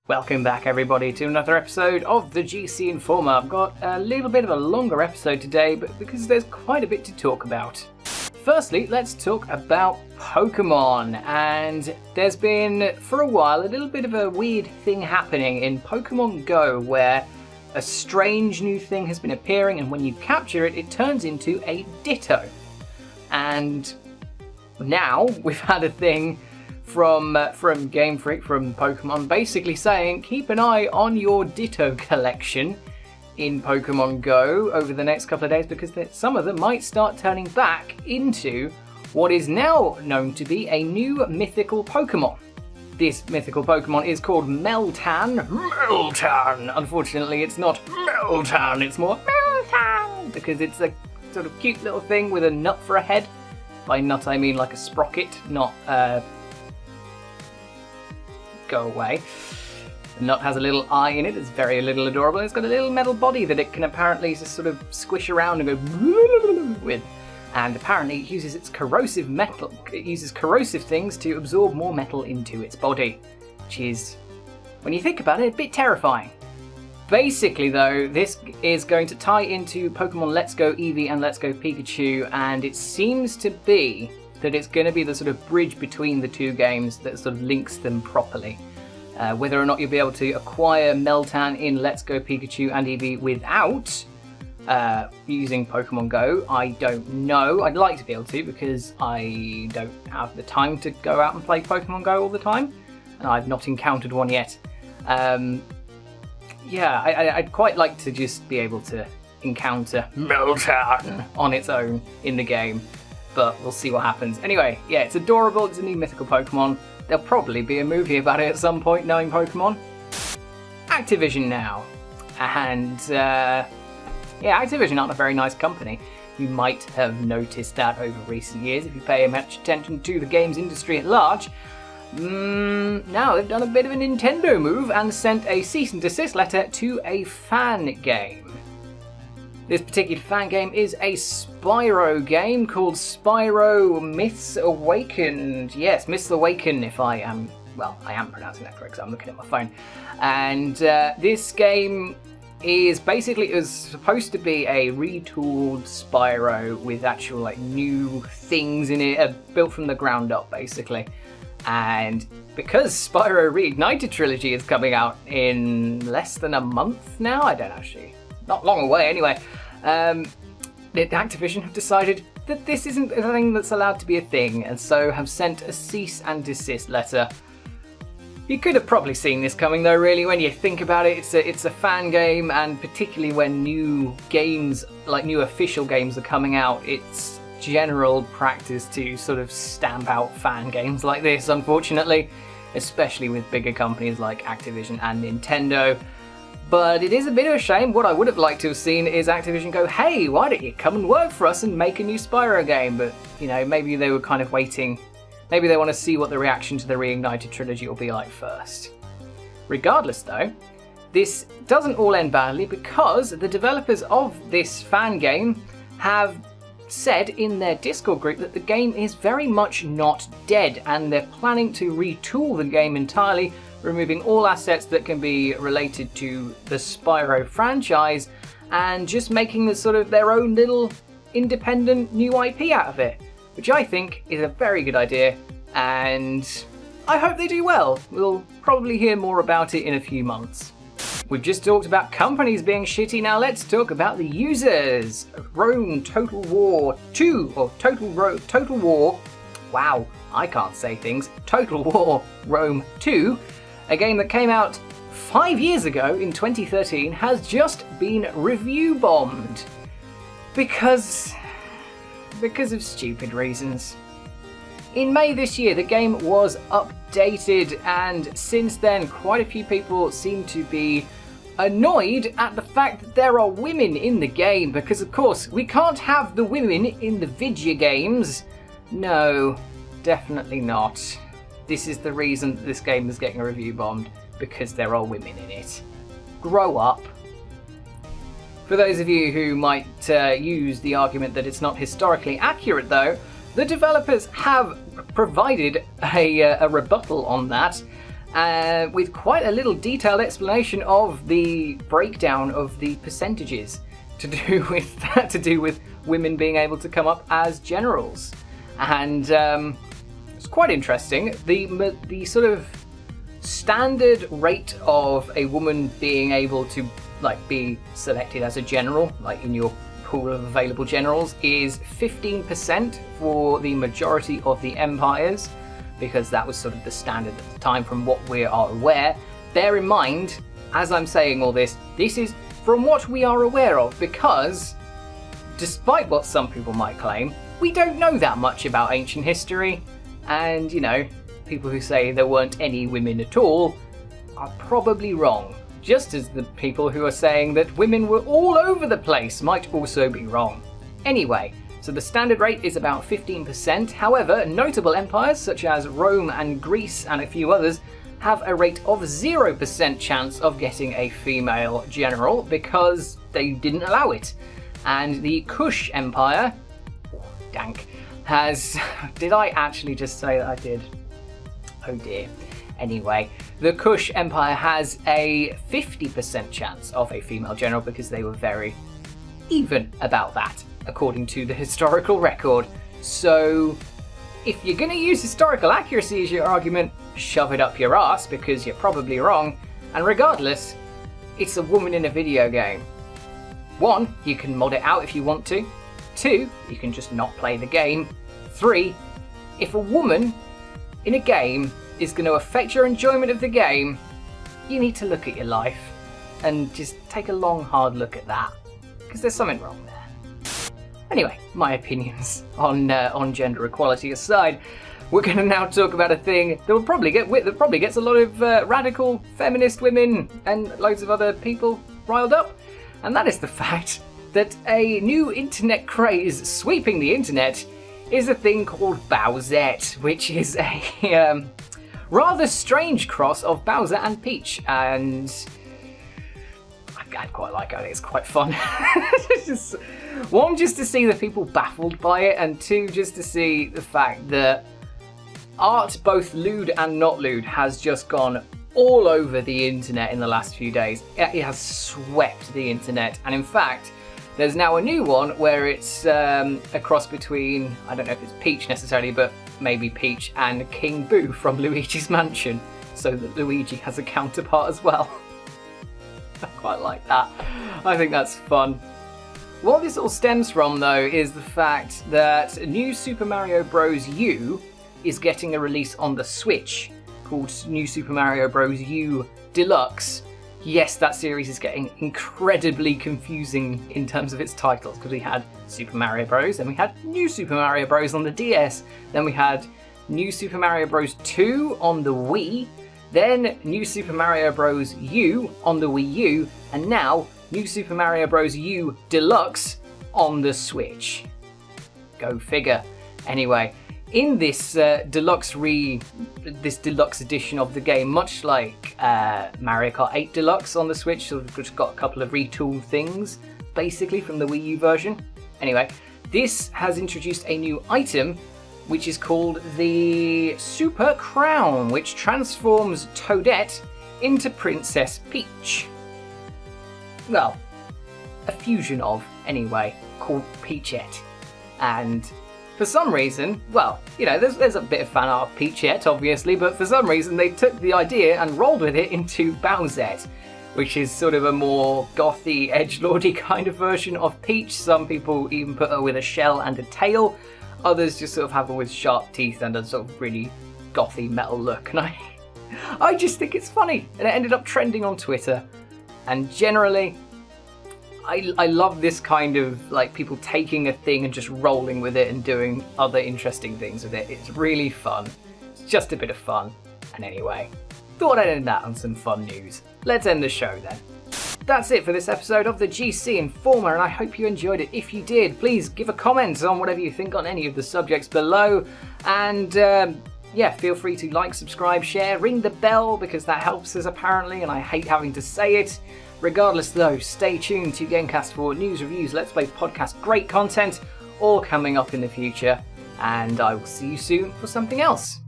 Welcome back everybody to another episode of the GC Informer. I've got a little bit of a longer episode today, but because there's quite a bit to talk about. Firstly, let's talk about Pokemon, and there's been, for a while, a little bit of a weird thing happening in Pokemon Go where a strange new thing has been appearing, and when you capture it, it turns into a Ditto. And now we've had a thing from Game Freak, from Pokemon, basically saying keep an eye on your Ditto collection in Pokemon Go over the next couple of days, because some of them might start turning back into what is now known to be a new mythical Pokemon. This mythical Pokemon is called Meltan. Meltan! Unfortunately, it's not Meltan, it's more Meltan, because it's a sort of cute little thing with a nut for a head. By nut, I mean like a sprocket, not go away. The nut has a little eye in it, it's very little adorable, it's got a little metal body that it can apparently just sort of squish around and go with. And apparently it uses its corrosive metal, it uses corrosive things to absorb more metal into its body, which is, when you think about it, a bit terrifying. Basically though, this is going to tie into Pokemon Let's Go Eevee and Let's Go Pikachu, and it seems to be that it's going to be the sort of bridge between the two games that sort of links them properly. Whether or not you'll be able to acquire Meltan in Let's Go Pikachu and Eevee without using Pokemon Go, I don't know. I'd like to be able to, because I don't have the time to go out and play Pokemon Go all the time, and I've not encountered one yet. Yeah, I'd quite like to just be able to encounter Meltan on its own in the game, but we'll see what happens. Anyway, yeah, it's adorable, it's a new mythical Pokemon. There'll probably be a movie about it at some point, knowing Pokemon. Activision now. And, yeah, Activision aren't a very nice company. You might have noticed that over recent years if you pay much attention to the games industry at large. Now they've done a bit of a Nintendo move and sent a cease and desist letter to a fan game. This particular fan game is a Spyro game called Spyro Myths Awakened. Yes, Myths Awakened, if I am pronouncing that correct, so I'm looking at my phone. And this game is supposed to be a retooled Spyro with actual like new things in it, built from the ground up basically. And because Spyro Reignited Trilogy is coming out in less than a month now, I don't actually, not long away anyway, Activision have decided that this isn't a thing that's allowed to be a thing, and so have sent a cease and desist letter. You could have probably seen this coming though, really, when you think about it. It's a fan game, and particularly when new games, like new official games are coming out, it's general practice to sort of stamp out fan games like this, unfortunately, especially with bigger companies like Activision and Nintendo. But it is a bit of a shame. What I would have liked to have seen is Activision go, hey, why don't you come and work for us and make a new Spyro game? But, you know, maybe they were kind of waiting. Maybe they want to see what the reaction to the Reignited Trilogy will be like first. Regardless, though, this doesn't all end badly, because the developers of this fan game have said in their Discord group that the game is very much not dead, and they're planning to retool the game entirely, removing all assets that can be related to the Spyro franchise, and just making the sort of their own little independent new IP out of it, which I think is a very good idea, and I hope they do well. We'll probably hear more about it in a few months. We've just talked about companies being shitty, now let's talk about the users. Rome Total War 2, or Total War, wow, I can't say things, Total War Rome 2, a game that came out 5 years ago in 2013, has just been review bombed. Because of stupid reasons. In May this year, the game was updated, and since then, quite a few people seem to be annoyed at the fact that there are women in the game, because of course, we can't have the women in the video games. No, definitely not. This is the reason that this game is getting a review bombed, because there are women in it. Grow up. For those of you who might use the argument that it's not historically accurate though, the developers have provided a rebuttal on that, with quite a little detailed explanation of the breakdown of the percentages to do with women being able to come up as generals. And it's quite interesting. The sort of standard rate of a woman being able to be selected as a general, in your pool of available generals, is 15% for the majority of the empires, because that was sort of the standard at the time from what we are aware. Bear in mind, as I'm saying all this is from what we are aware of, because despite what some people might claim, we don't know that much about ancient history, and people who say there weren't any women at all are probably wrong. Just as the people who are saying that women were all over the place might also be wrong. Anyway, so the standard rate is about 15%. However, notable empires such as Rome and Greece and a few others have a rate of 0% chance of getting a female general because they didn't allow it. And the Kush Empire, dank, has... Did I actually just say that I did? Oh dear. Anyway, the Kush Empire has a 50% chance of a female general because they were very even about that, according to the historical record. So, if you're going to use historical accuracy as your argument, shove it up your ass because you're probably wrong. And regardless, it's a woman in a video game. 1, you can mod it out if you want to. 2, you can just not play the game. 3, if a woman in a game is going to affect your enjoyment of the game, you need to look at your life and just take a long, hard look at that, because there's something wrong there. Anyway, my opinions on gender equality aside, we're going to now talk about a thing that probably gets a lot of radical feminist women and loads of other people riled up, and that is the fact that a new internet craze sweeping the internet is a thing called Bowsette, which is a rather strange cross of Bowser and Peach, and I quite like it. It's quite fun. just to see the people baffled by it, and 2, just to see the fact that art, both lewd and not lewd, has just gone all over the internet in the last few days. It has swept the internet, and in fact, there's now a new one where it's a cross between, I don't know if it's Peach necessarily, but maybe Peach and King Boo from Luigi's Mansion, so that Luigi has a counterpart as well. I quite like that. I think that's fun. What this all stems from, though, is the fact that New Super Mario Bros. U is getting a release on the Switch called New Super Mario Bros. U Deluxe. Yes, that series is getting incredibly confusing in terms of its titles, because we had Super Mario Bros, then we had New Super Mario Bros on the DS, then we had New Super Mario Bros 2 on the Wii, then New Super Mario Bros U on the Wii U, and now New Super Mario Bros U Deluxe on the Switch. Go figure. Anyway, in this deluxe edition of the game, much like Mario Kart 8 Deluxe on the Switch, so we've just got a couple of retooled things, basically, from the Wii U version. Anyway, this has introduced a new item, which is called the Super Crown, which transforms Toadette into Princess Peach. Well, a fusion of, anyway, called Peachette. And for some reason, well, there's a bit of fan art of Peachette, obviously, but for some reason they took the idea and rolled with it into Bowsette, which is sort of a more gothy, edgelordy kind of version of Peach. Some people even put her with a shell and a tail. Others just sort of have her with sharp teeth and a sort of really gothy metal look. And I just think it's funny. And it ended up trending on Twitter. And generally, I love this kind of, people taking a thing and just rolling with it and doing other interesting things with it. It's really fun. It's just a bit of fun. And anyway, thought I'd end that on some fun news. Let's end the show then. That's it for this episode of the GC Informer, and I hope you enjoyed it. If you did, please give a comment on whatever you think on any of the subjects below. And feel free to like, subscribe, share, ring the bell, because that helps us apparently, and I hate having to say it. Regardless though, stay tuned to GameCast for news, reviews, Let's Play podcast, great content, all coming up in the future, and I will see you soon for something else.